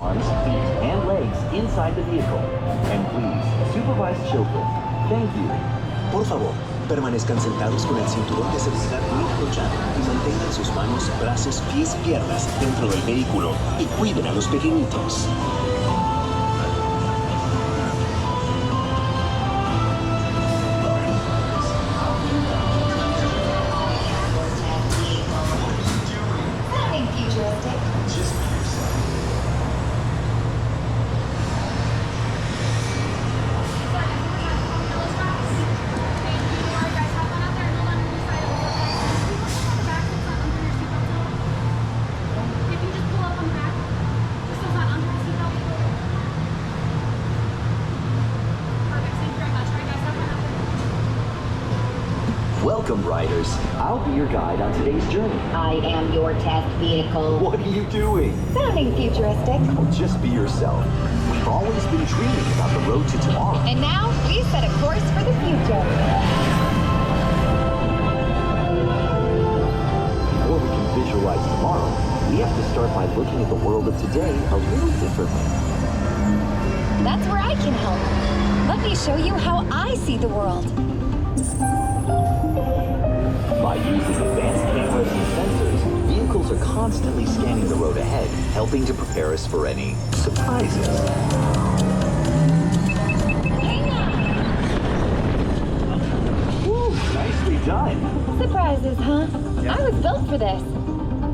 Arms, feet, and legs inside the vehicle. And please, supervised children. Thank you. Por favor, permanezcan sentados con el cinturón de seguridad bien abrochado y mantengan sus manos, brazos, pies y piernas dentro del vehículo y cuiden a los pequeñitos. Welcome, riders. I'll be your guide on today's journey. I am your test vehicle. What are you doing? Sounding futuristic. Well, just be yourself. We've always been dreaming about the road to tomorrow. And now we set a course for the future. Before we can visualize tomorrow, we have to start by looking at the world of today a little differently. That's where I can help. Let me show you how I see the world. By using advanced cameras and sensors, vehicles are constantly scanning the road ahead, helping to prepare us for any surprises. Woo, nicely done. Surprises, huh? I was built for this.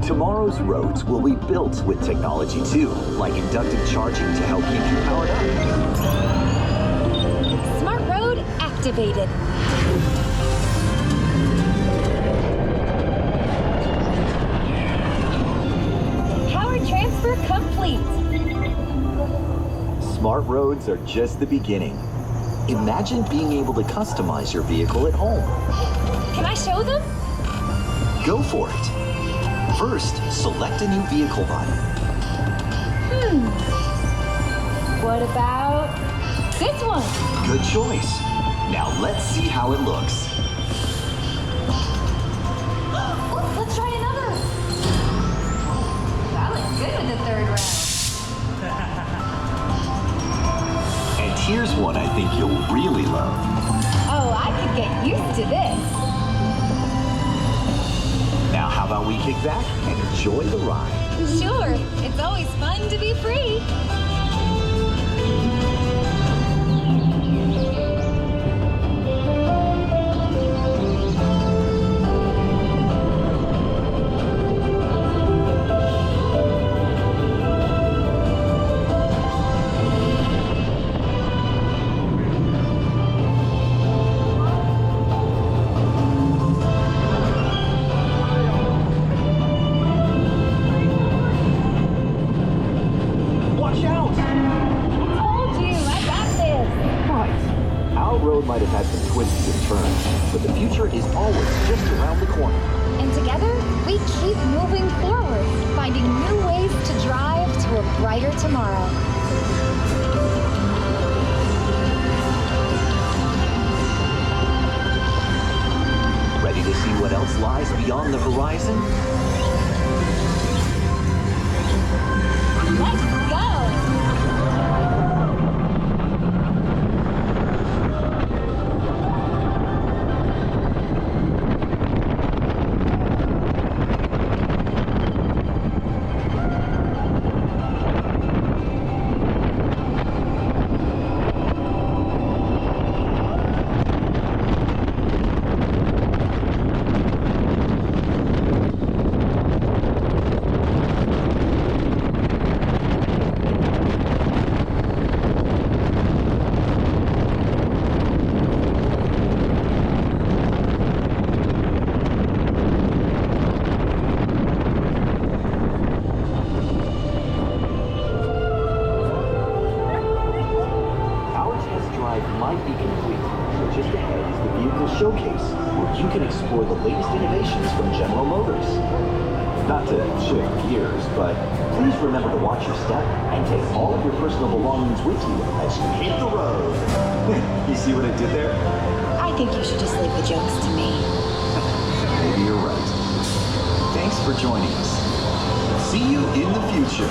Tomorrow's roads will be built with technology too, like inductive charging to help keep you powered up. Smart road activated. Transfer complete. Smart roads are just the beginning. Imagine being able to customize your vehicle at home. Can I show them? Go for it. First, select a new vehicle body. What about this one? Good choice. Now let's see how it looks. Let's try another. That looks good in the third round. And here's one I think you'll really love. Oh, I could get used to this. Now how about we kick back and enjoy the ride? Sure, it's always fun to be free. Might have had some twists and turns, but the future is always just around the corner. And together, we keep moving forward, finding new ways to drive to a brighter tomorrow. Ready to see what else lies beyond the horizon? Let's go! Might be complete, but just ahead is the vehicle showcase, where you can explore the latest innovations from General Motors. Not to shift gears, but please remember to watch your step and take all of your personal belongings with you as you hit the road. You see what I did there? I think you should just leave the jokes to me. Maybe you're right. Thanks for joining us. See you in the future.